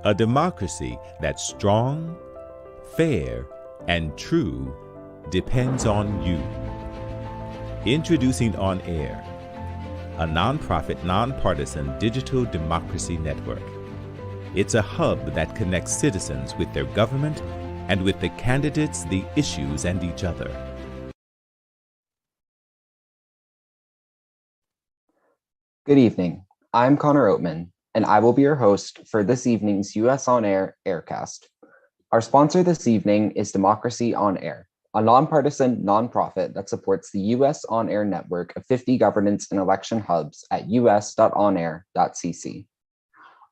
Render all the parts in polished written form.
A democracy that's strong, fair, and true depends on you. Introducing onAir, a nonprofit, nonpartisan digital democracy network. It's a hub that connects citizens with their government and with the candidates, the issues, and each other. Good evening. I'm Connor Oatman, and I will be your host for this evening's US On Air Aircast. Our sponsor this evening is Democracy on Air, a nonpartisan nonprofit that supports the US On Air network of 50 governance and election hubs at us.onair.cc.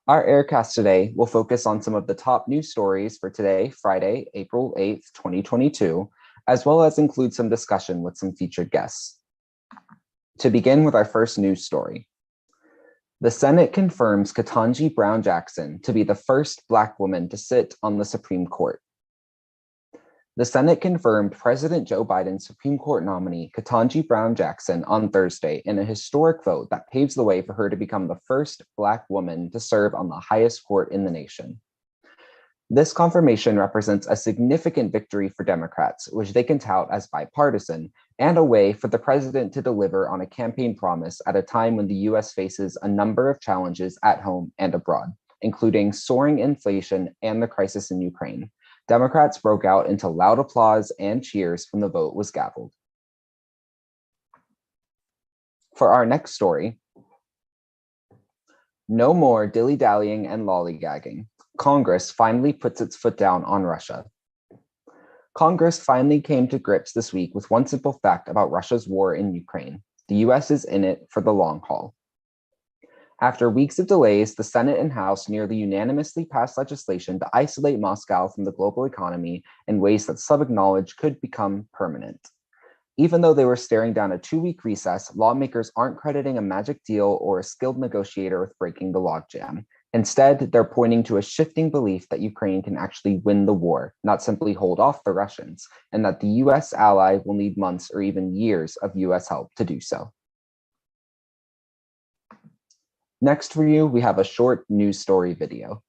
Our Aircast today will focus on some of the top news stories for today, Friday, April 8th, 2022, as well as include some discussion with some featured guests. To begin with our first news story. The Senate confirms Ketanji Brown Jackson to be the first Black woman to sit on the Supreme Court. The Senate confirmed President Joe Biden's Supreme Court nominee, Ketanji Brown Jackson, on Thursday in a historic vote that paves the way for her to become the first Black woman to serve on the highest court in the nation. This confirmation represents a significant victory for Democrats, which they can tout as bipartisan, and a way for the president to deliver on a campaign promise at a time when the US faces a number of challenges at home and abroad, including soaring inflation and the crisis in Ukraine. Democrats broke out into loud applause and cheers when the vote was gavelled. For our next story, no more dilly-dallying and lollygagging. Congress finally puts its foot down on Russia. Congress finally came to grips this week with one simple fact about Russia's war in Ukraine. The US is in it for the long haul. After weeks of delays, the Senate and House nearly unanimously passed legislation to isolate Moscow from the global economy in ways that some acknowledge could become permanent. Even though they were staring down a 2-week recess, lawmakers aren't crediting a magic deal or a skilled negotiator with breaking the logjam. Instead, they're pointing to a shifting belief that Ukraine can actually win the war, not simply hold off the Russians, and that the US ally will need months or even years of US help to do so. Next for you, we have a short news story video.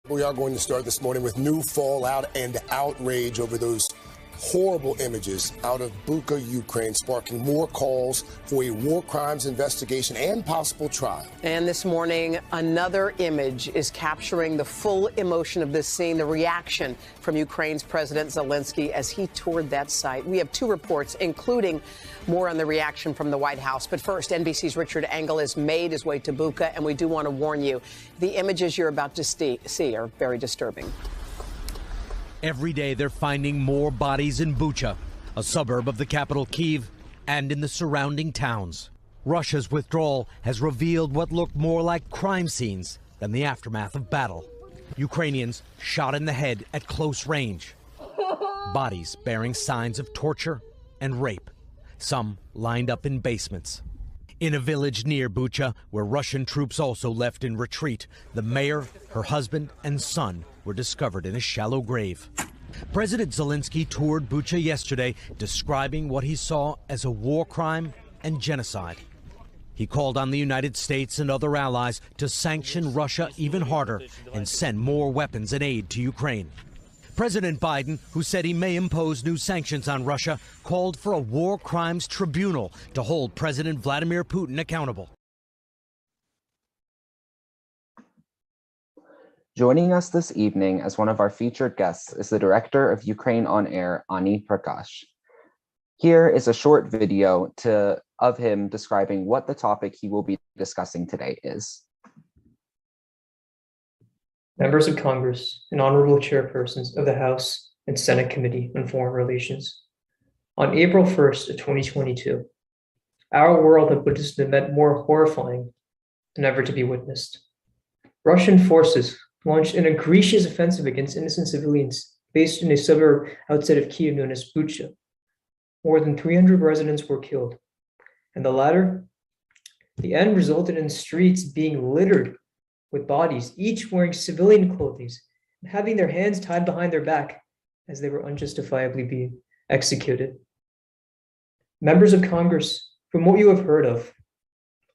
We are going to start this morning with new fallout and outrage over those horrible images out of Bucha, Ukraine, sparking more calls for a war crimes investigation and possible trial. And this morning, another image is capturing the full emotion of this scene, the reaction from Ukraine's President Zelensky as he toured that site. We have 2 reports, including more on the reaction from the White House. But first, NBC's Richard Engel has made his way to Bucha, and we do want to warn you, the images you're about to see are very disturbing. Every day they're finding more bodies in Bucha, a suburb of the capital Kyiv, and in the surrounding towns. Russia's withdrawal has revealed what looked more like crime scenes than the aftermath of battle. Ukrainians shot in the head at close range. Bodies bearing signs of torture and rape, some lined up in basements. In a village near Bucha, where Russian troops also left in retreat, the mayor, her husband, and son were discovered in a shallow grave. President Zelensky toured Bucha yesterday, describing what he saw as a war crime and genocide. He called on the United States and other allies to sanction Russia even harder and send more weapons and aid to Ukraine. President Biden, who said he may impose new sanctions on Russia, called for a war crimes tribunal to hold President Vladimir Putin accountable. Joining us this evening as one of our featured guests is the director of Ukraine on Air, Ani Prakash. Here is a short video of him describing what the topic he will be discussing today is. Members of Congress and honorable chairpersons of the House and Senate Committee on Foreign Relations. On April 1st of 2022, our world had witnessed an event more horrifying than ever to be witnessed. Russian forces launched an egregious offensive against innocent civilians based in a suburb outside of Kyiv known as Bucha. More than 300 residents were killed, and the end resulted in streets being littered with bodies, each wearing civilian clothing and having their hands tied behind their back as they were unjustifiably being executed. Members of Congress, from what you have heard of,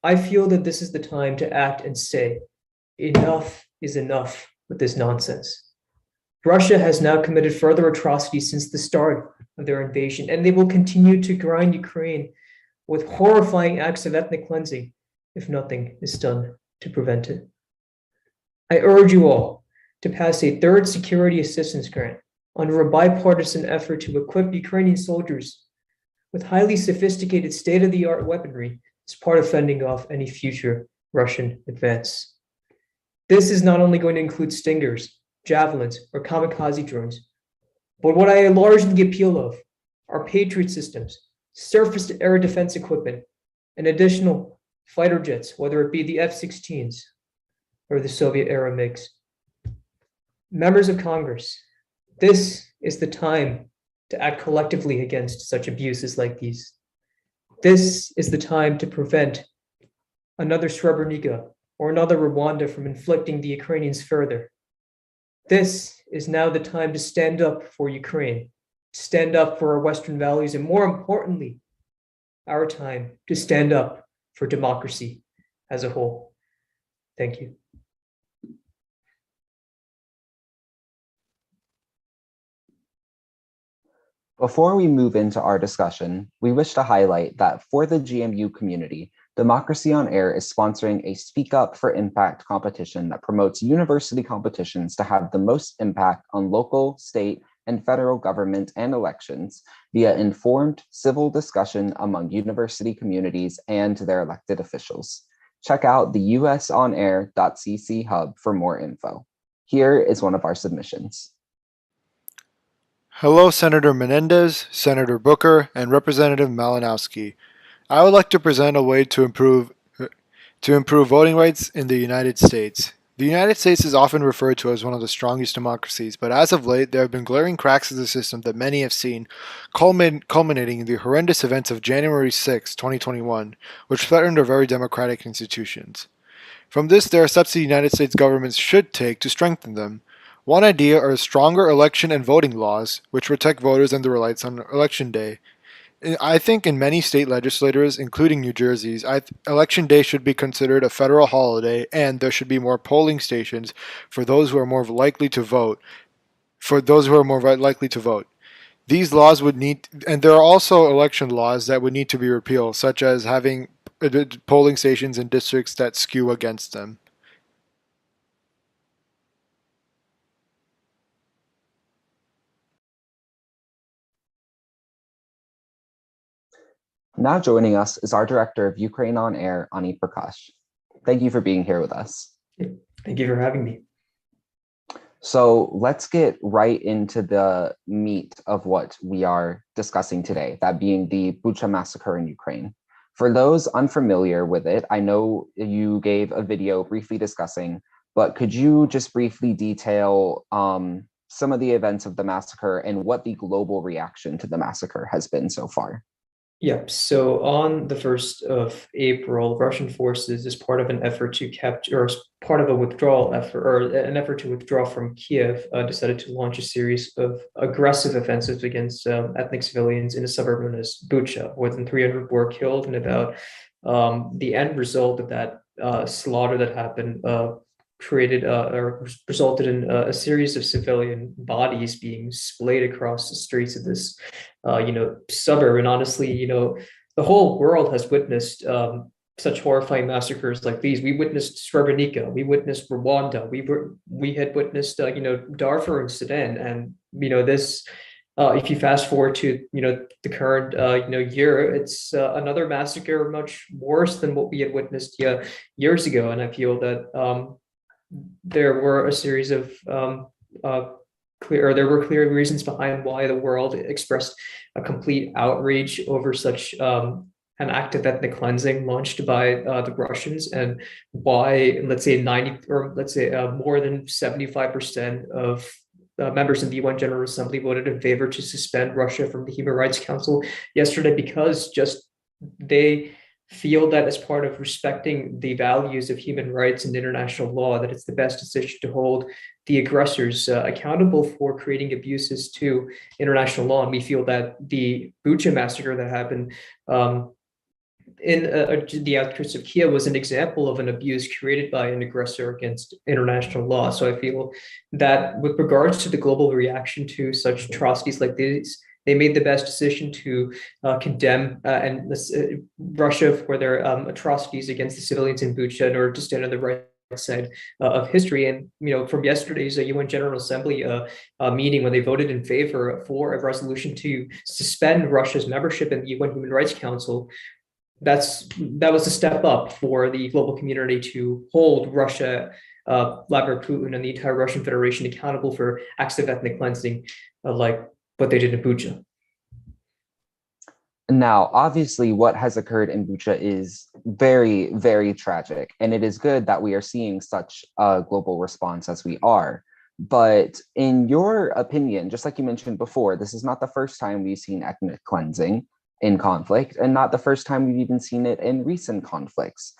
I feel that this is the time to act and say, enough is enough. with this nonsense. Russia has now committed further atrocities since the start of their invasion, and they will continue to grind Ukraine with horrifying acts of ethnic cleansing if nothing is done to prevent it. I urge you all to pass a third security assistance grant under a bipartisan effort to equip Ukrainian soldiers with highly sophisticated state-of-the-art weaponry as part of fending off any future Russian advance. This is not only going to include Stingers, Javelins, or kamikaze drones, but what I largely appeal of are Patriot systems, surface-to-air defense equipment, and additional fighter jets, whether it be the F-16s or the Soviet-era MiGs. Members of Congress, this is the time to act collectively against such abuses like these. This is the time to prevent another Srebrenica or another Rwanda from inflicting the Ukrainians further. This is now the time to stand up for Ukraine, stand up for our Western values, and more importantly, our time to stand up for democracy as a whole. Thank you. Before we move into our discussion, we wish to highlight that for the GMU community, Democracy on Air is sponsoring a Speak Up for Impact competition that promotes university competitions to have the most impact on local, state, and federal government and elections via informed civil discussion among university communities and their elected officials. Check out the usonair.cc hub for more info. Here is one of our submissions. Hello, Senator Menendez, Senator Booker, and Representative Malinowski. I would like to present a way to improve voting rights in the United States. The United States is often referred to as one of the strongest democracies, but as of late, there have been glaring cracks in the system that many have seen, culminating in the horrendous events of January 6, 2021, which threatened our very democratic institutions. From this, there are steps the United States government should take to strengthen them. One idea are stronger election and voting laws, which protect voters and their rights on Election Day. I think in many state legislatures, including New Jersey's, Election Day should be considered a federal holiday, and there should be more polling stations for those who are more likely to vote. These laws would need, and there are also election laws that would need to be repealed, such as having polling stations in districts that skew against them. Now joining us is our Director of Ukraine on Air, Ani Prakash. Thank you for being here with us. Thank you for having me. So let's get right into the meat of what we are discussing today, that being the Bucha massacre in Ukraine. For those unfamiliar with it, I know you gave a video briefly discussing, but could you just briefly detail some of the events of the massacre and what the global reaction to the massacre has been so far? Yep. So on the 1st of April, Russian forces, as part of an effort to capture, or as part of a withdrawal effort, or an effort to withdraw from Kiev, decided to launch a series of aggressive offensives against ethnic civilians in a suburb known as Bucha. More than 300 were killed, and about the end result of that slaughter that happened resulted in a series of civilian bodies being splayed across the streets of this, suburb. And honestly, the whole world has witnessed such horrifying massacres like these. We witnessed Srebrenica, we witnessed Rwanda, we had witnessed, Darfur and Sudan, and this. If you fast forward to the current year, it's another massacre much worse than what we had witnessed years ago. And I feel that there were a series of clear reasons behind why the world expressed a complete outrage over such an act of ethnic cleansing launched by the Russians, and why, let's say, more than 75% of members of the UN General Assembly voted in favor to suspend Russia from the Human Rights Council yesterday, because they feel that as part of respecting the values of human rights and international law, that it's the best decision to hold the aggressors accountable for creating abuses to international law. And we feel that the Bucha massacre that happened in the outskirts of Kiev was an example of an abuse created by an aggressor against international law. So I feel that with regards to the global reaction to such atrocities like these, they made the best decision to condemn Russia for their atrocities against the civilians in Bucha in order to stand on the right side of history. And from yesterday's UN General Assembly meeting, when they voted in favor for a resolution to suspend Russia's membership in the UN Human Rights Council, that was a step up for the global community to hold Russia, Vladimir Putin, and the entire Russian Federation accountable for acts of ethnic cleansing, like what they did in Bucha. Now, obviously, what has occurred in Bucha is very, very tragic, and it is good that we are seeing such a global response as we are. But in your opinion, just like you mentioned before, this is not the first time we've seen ethnic cleansing in conflict, and not the first time we've even seen it in recent conflicts.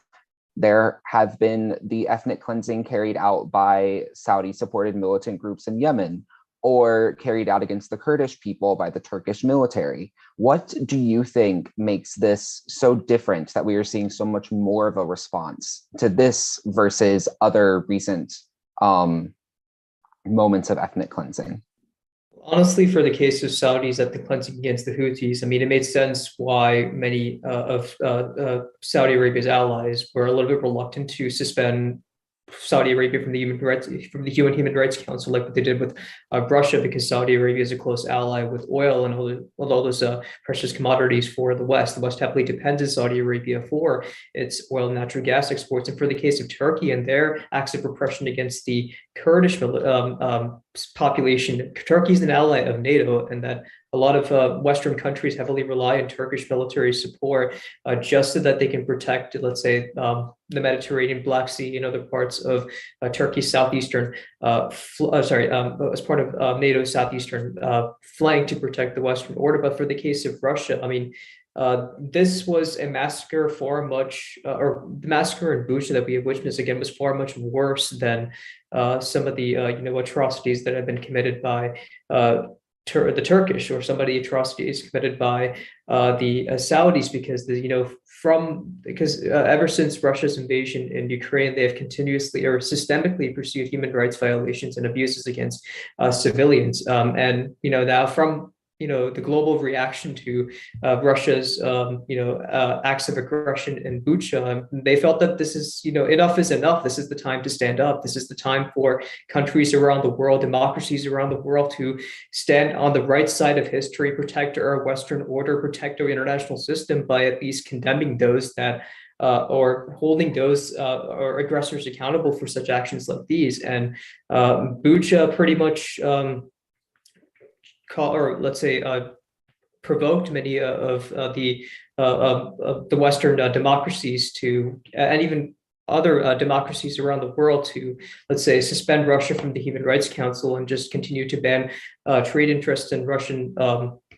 There have been the ethnic cleansing carried out by Saudi-supported militant groups in Yemen, or carried out against the Kurdish people by the Turkish military. What do you think makes this so different that we are seeing so much more of a response to this versus other recent moments of ethnic cleansing? Honestly, for the case of Saudis ethnic cleansing against the Houthis, I mean, it made sense why many of Saudi Arabia's allies were a little bit reluctant to suspend Saudi Arabia from the UN Human Rights Council, like what they did with Russia, because Saudi Arabia is a close ally with oil and all those precious commodities for the West. The West heavily depends on Saudi Arabia for its oil and natural gas exports. And for the case of Turkey and their acts of repression against the Kurdish population, Turkey is an ally of NATO, and that a lot of Western countries heavily rely on Turkish military support just so that they can protect, let's say, the Mediterranean, Black Sea, and other parts of Turkey's southeastern, as part of NATO's southeastern flank to protect the Western order. But for the case of Russia, I mean, this was a massacre or the massacre in Bucha that we have witnessed, again, was far much worse than some of the atrocities that have been committed by the Turkish, or some of the atrocities committed by the Saudis, because ever since Russia's invasion in Ukraine, they have continuously or systemically pursued human rights violations and abuses against civilians. And now from the global reaction to Russia's acts of aggression in Bucha, they felt that this is enough is enough. This is the time to stand up. This is the time for countries around the world, democracies around the world, to stand on the right side of history, protect our Western order, protect our international system by at least condemning those that or holding those or aggressors accountable for such actions like these. And Bucha pretty much provoked many of the Western democracies to, and even other democracies around the world, to, let's say, suspend Russia from the Human Rights Council and just continue to ban trade interests in Russian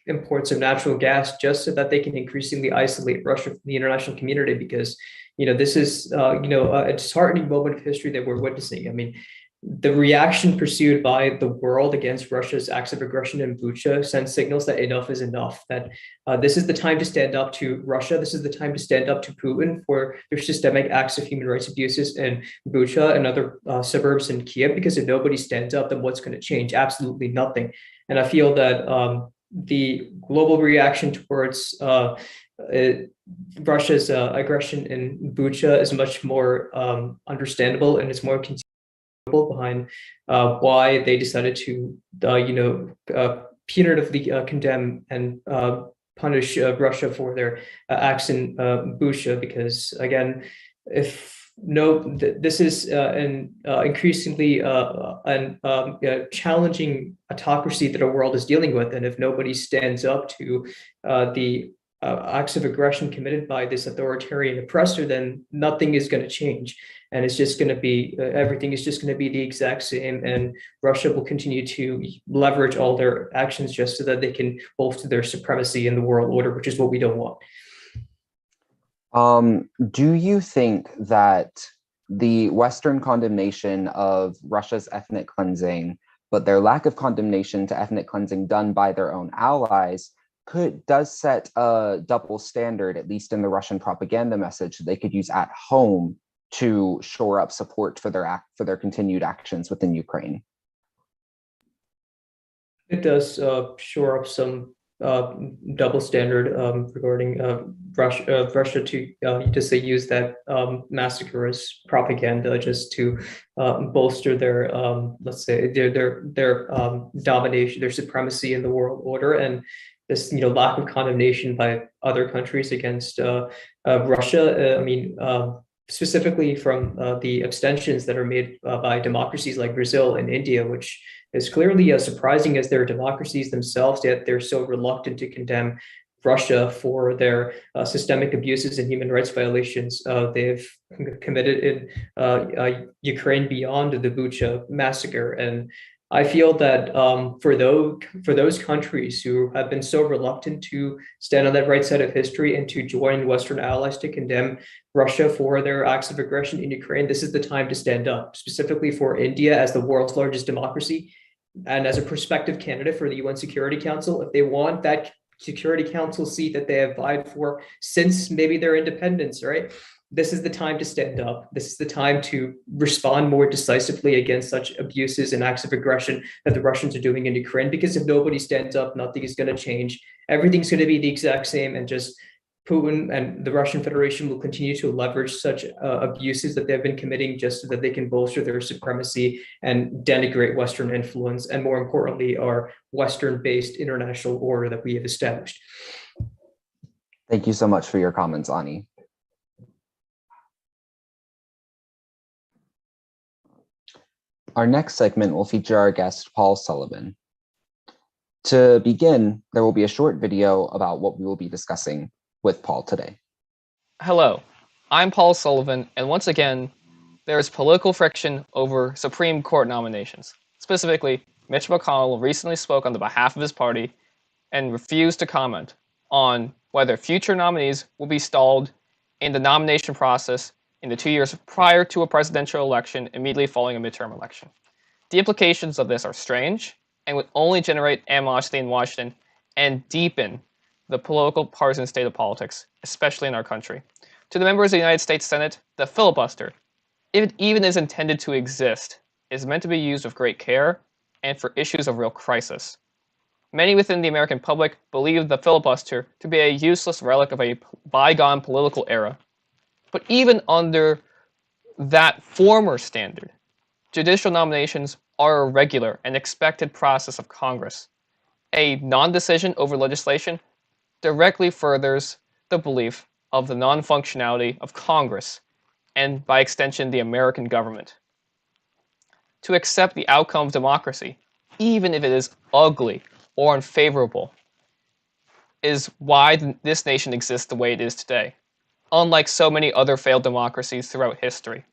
imports of natural gas, just so that they can increasingly isolate Russia from the international community. Because this is a disheartening moment of history that we're witnessing. I mean, the reaction pursued by the world against Russia's acts of aggression in Bucha sends signals that enough is enough, that this is the time to stand up to Russia. This is the time to stand up to Putin for their systemic acts of human rights abuses in Bucha and other suburbs in Kiev, because if nobody stands up, then what's going to change? Absolutely nothing. And I feel that the global reaction towards Russia's aggression in Bucha is much more understandable, and it's more behind why they decided to, punitively condemn and punish Russia for their acts in Bucha. Because again, this is an increasingly challenging autocracy that our world is dealing with, and if nobody stands up to the acts of aggression committed by this authoritarian oppressor, then nothing is going to change. And it's just going to be, everything is just going to be the exact same. And Russia will continue to leverage all their actions just so that they can bolster their supremacy in the world order, which is what we don't want. Do you think that the Western condemnation of Russia's ethnic cleansing, but their lack of condemnation to ethnic cleansing done by their own allies, does set a double standard, at least in the Russian propaganda message, that they could use at home to shore up support for their continued actions within Ukraine. It does shore up some double standard regarding Russia to say use that massacre as propaganda just to bolster their let's say their domination, their supremacy in the world order, and this lack of condemnation by other countries against Russia. Specifically from the abstentions that are made by democracies like Brazil and India, which is clearly surprising as they're democracies themselves, yet they're so reluctant to condemn Russia for their systemic abuses and human rights violations they've committed in Ukraine beyond the Bucha massacre. And I feel that for those countries who have been so reluctant to stand on that right side of history and to join Western allies to condemn Russia for their acts of aggression in Ukraine, this is the time to stand up, specifically for India as the world's largest democracy and as a prospective candidate for the UN Security Council. If they want that Security Council seat that they have vied for since maybe their independence, right? This is the time to stand up. This is the time to respond more decisively against such abuses and acts of aggression that the Russians are doing in Ukraine. Because if nobody stands up, nothing is going to change. Everything's going to be the exact same, and just Putin and the Russian Federation will continue to leverage such abuses that they've been committing just so that they can bolster their supremacy and denigrate Western influence, and more importantly, our Western-based international order that we have established. Thank you so much for your comments, Ani. Our next segment will feature our guest, Paul Sullivan. To begin, there will be a short video about what we will be discussing with Paul today. Hello, I'm Paul Sullivan, and once again, there is political friction over Supreme Court nominations. Specifically, Mitch McConnell recently spoke on the behalf of his party and refused to comment on whether future nominees will be stalled in the nomination process in the 2 years prior to a presidential election immediately following a midterm election. The implications of this are strange and would only generate animosity in Washington and deepen the political partisan state of politics, especially in our country. To the members of the United States Senate, the filibuster, if it even is intended to exist, is meant to be used with great care and for issues of real crisis. Many within the American public believe the filibuster to be a useless relic of a bygone political era. But even under that former standard, judicial nominations are a regular and expected process of Congress. A non-decision over legislation directly furthers the belief of the non-functionality of Congress, and by extension, the American government. To accept the outcome of democracy, even if it is ugly or unfavorable, is why this nation exists the way it is today, unlike so many other failed democracies throughout history.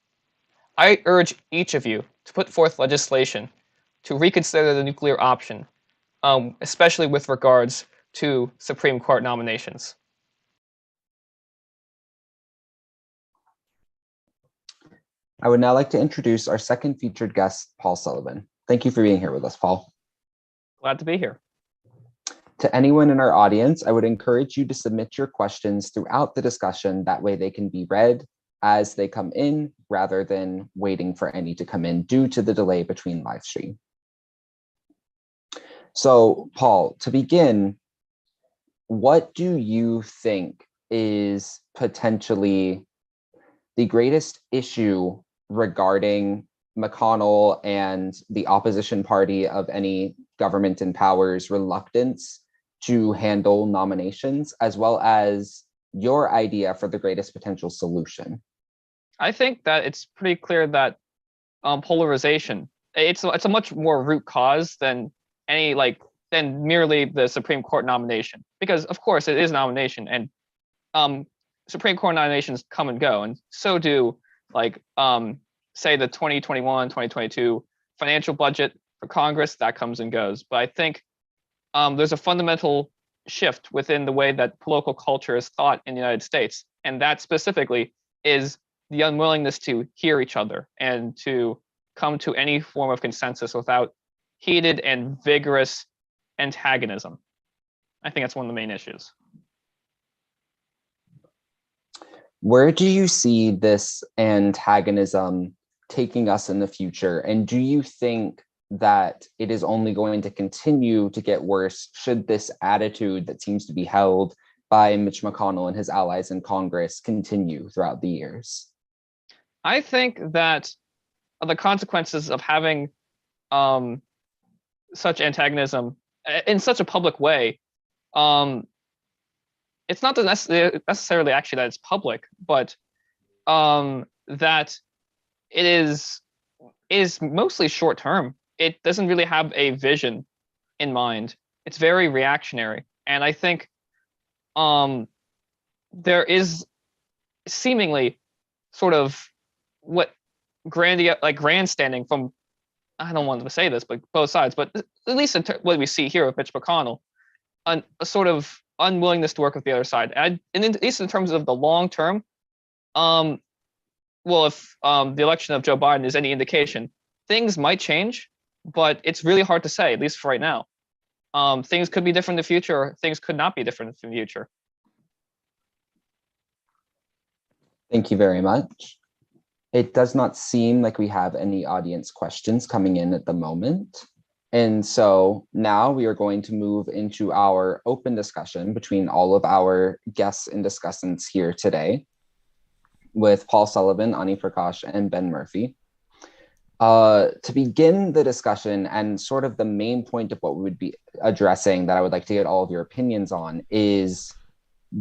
I urge each of you to put forth legislation to reconsider the nuclear option, especially with regards to Supreme Court nominations. I would now like to introduce our second featured guest, Paul Sullivan. Thank you for being here with us, Paul. Glad to be here. To anyone in our audience, I would encourage you to submit your questions throughout the discussion. That way they can be read as they come in rather than waiting for any to come in due to the delay between live stream. So, Paul, to begin, what do you think is potentially the greatest issue regarding McConnell and the opposition party of any government in power's reluctance to handle nominations, as well as your idea for the greatest potential solution? I think that it's pretty clear that polarization, it's a much more root cause than than merely the Supreme Court nomination, because of course it is nomination, and Supreme Court nominations come and go, and so do say the 2021, 2022 financial budget for Congress, that comes and goes. But I think there's a fundamental shift within the way that political culture is thought in the United States, and that specifically is the unwillingness to hear each other and to come to any form of consensus without heated and vigorous antagonism. I think that's one of the main issues. Where do you see this antagonism taking us in the future? And do you think that it is only going to continue to get worse should this attitude that seems to be held by Mitch McConnell and his allies in Congress continue throughout the years? I think that the consequences of having such antagonism in such a public way, it's not necessarily actually that it's public, but that it is mostly short term. It doesn't really have a vision in mind. It's very reactionary, and I think there is seemingly sort of what grandstanding from, I don't want to say this, but both sides, but at least what we see here with Mitch McConnell, a sort of unwillingness to work with the other side. And at least in terms of the long term, well, if the election of Joe Biden is any indication, things might change, but it's really hard to say, at least for right now. Things could be different in the future, or things could not be different in the future. Thank you very much. It does not seem like we have any audience questions coming in at the moment. And so now we are going to move into our open discussion between all of our guests and discussants here today with Paul Sullivan, Ani Prakash, and Ben Murphy. To begin the discussion, and sort of the main point of what we would be addressing that I would like to get all of your opinions on is,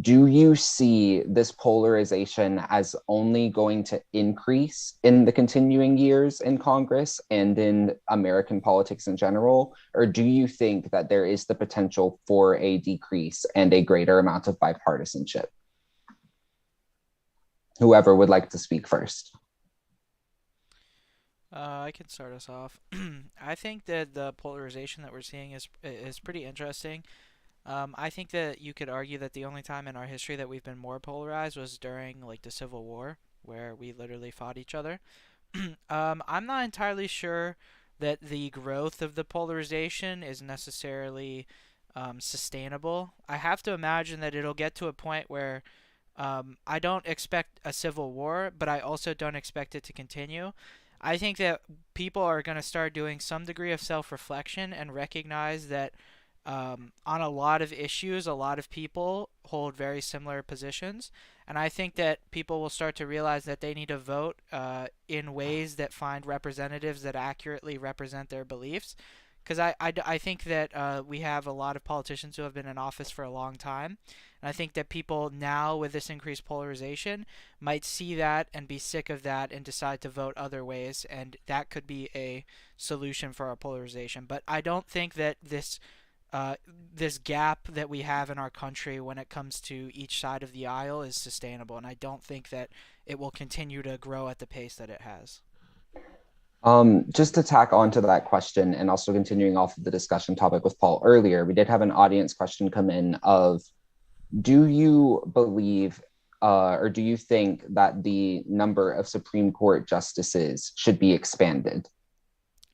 do you see this polarization as only going to increase in the continuing years in Congress and in American politics in general? Or do you think that there is the potential for a decrease and a greater amount of bipartisanship? Whoever would like to speak first. I can start us off. I think that the polarization that we're seeing is pretty interesting. I think that you could argue that the only time in our history that we've been more polarized was during like the Civil War, where we literally fought each other. I'm not entirely sure that the growth of the polarization is necessarily sustainable. I have to imagine that it'll get to a point where I don't expect a civil war, but I also don't expect it to continue. I think that people are going to start doing some degree of self-reflection and recognize that on a lot of issues, a lot of people hold very similar positions. And I think that people will start to realize that they need to vote in ways that find representatives that accurately represent their beliefs. Because I think that we have a lot of politicians who have been in office for a long time. And I think that people now, with this increased polarization, might see that and be sick of that and decide to vote other ways. And that could be a solution for our polarization. But I don't think that this gap that we have in our country when it comes to each side of the aisle is sustainable. And I don't think that it will continue to grow at the pace that it has. Just to tack onto that question and also continuing off of the discussion topic with Paul earlier, we did have an audience question come in of, do you believe or do you think that the number of Supreme Court justices should be expanded?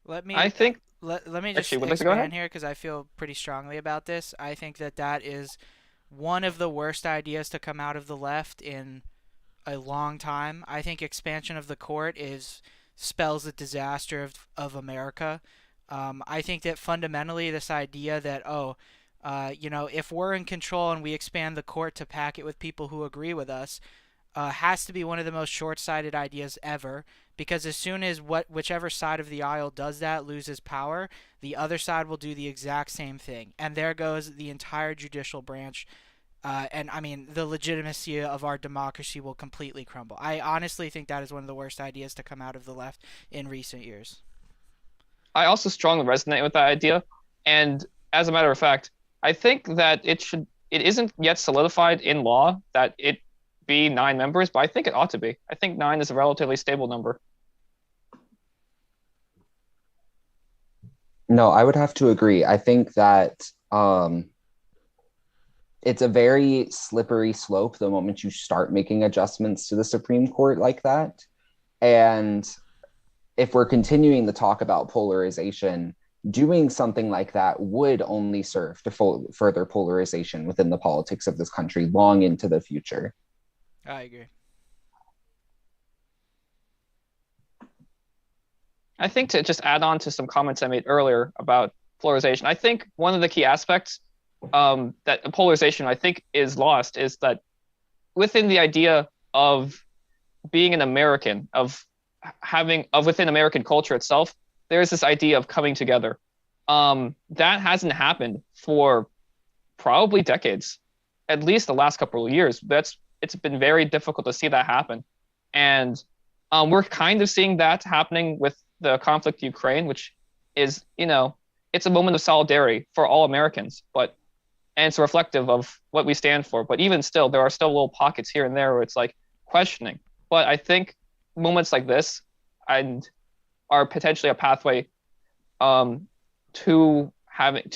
Let me just expand here because I feel pretty strongly about this. I think that is one of the worst ideas to come out of the left in a long time. I think expansion of the court spells the disaster of America. I think that fundamentally this idea that, if we're in control and we expand the court to pack it with people who agree with us, has to be one of the most short-sighted ideas ever, because as soon as whichever side of the aisle does that loses power, the other side will do the exact same thing. And there goes the entire judicial branch. The legitimacy of our democracy will completely crumble. I honestly think that is one of the worst ideas to come out of the left in recent years. I also strongly resonate with that idea. And as a matter of fact, I think that it isn't yet solidified in law that it be 9 members, but I think it ought to be. I think 9 is a relatively stable number. No, I would have to agree. I think that it's a very slippery slope the moment you start making adjustments to the Supreme Court like that. And if we're continuing the talk about polarization, doing something like that would only serve to further polarization within the politics of this country long into the future. I agree. I think to just add on to some comments I made earlier about polarization, I think one of the key aspects that polarization I think is lost is that within the idea of being an American, within American culture itself, there is this idea of coming together. That hasn't happened for probably decades, at least the last couple of years. It's been very difficult to see that happen, and we're kind of seeing that happening with the conflict in Ukraine, which is, it's a moment of solidarity for all Americans, and it's reflective of what we stand for. But even still, there are still little pockets here and there where it's like questioning. But I think moments like this are potentially a pathway to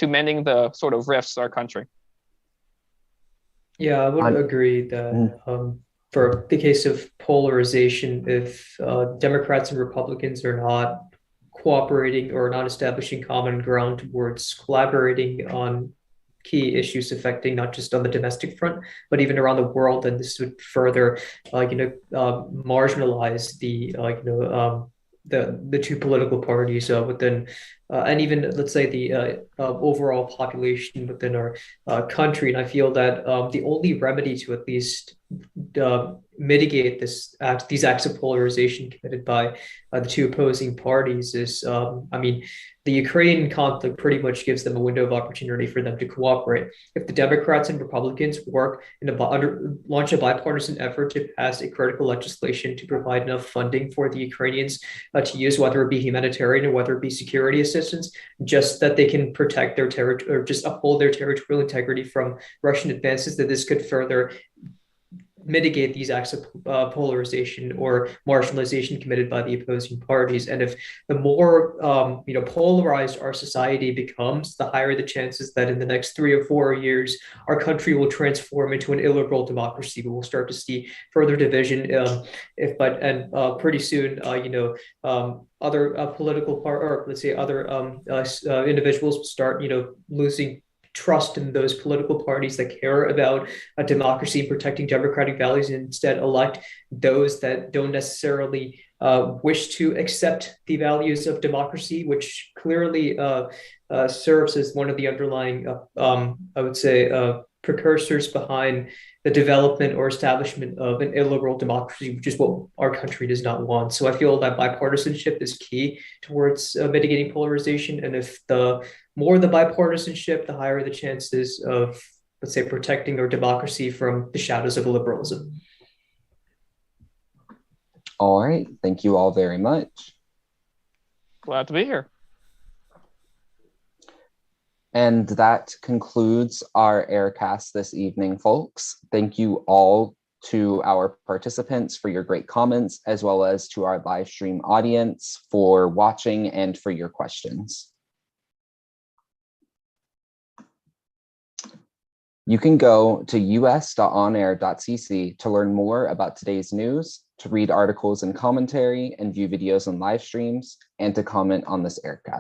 mending the sort of rifts in our country. Yeah, I would agree that for the case of polarization, if Democrats and Republicans are not cooperating or not establishing common ground towards collaborating on key issues affecting not just on the domestic front, but even around the world, and this would further, marginalize the two political parties within, and even let's say the overall population within our country. And I feel that the only remedy to at least mitigate these acts of polarization committed by the two opposing parties is, the Ukraine conflict pretty much gives them a window of opportunity for them to cooperate. If the Democrats and Republicans work launch a bipartisan effort to pass a critical legislation to provide enough funding for the Ukrainians to use, whether it be humanitarian or whether it be security assistance, just that they can protect their territory or just uphold their territorial integrity from Russian advances, that this could further mitigate these acts of polarization or marginalization committed by the opposing parties. And if the more polarized our society becomes, the higher the chances that in the next 3 or 4 years our country will transform into an illiberal democracy. We will start to see further division. Pretty soon, other political or let's say other individuals will start losing trust in those political parties that care about democracy and protecting democratic values, and instead elect those that don't necessarily wish to accept the values of democracy, which clearly serves as one of the underlying, I would say, precursors behind the development or establishment of an illiberal democracy, which is what our country does not want. So I feel that bipartisanship is key towards mitigating polarization. And if the more the bipartisanship, the higher the chances of, let's say, protecting our democracy from the shadows of liberalism. All right. Thank you all very much. Glad to be here. And that concludes our Aircast this evening, folks. Thank you all to our participants for your great comments, as well as to our live stream audience for watching and for your questions. You can go to us.onair.cc to learn more about today's news, to read articles and commentary, and view videos and live streams, and to comment on this Aircast.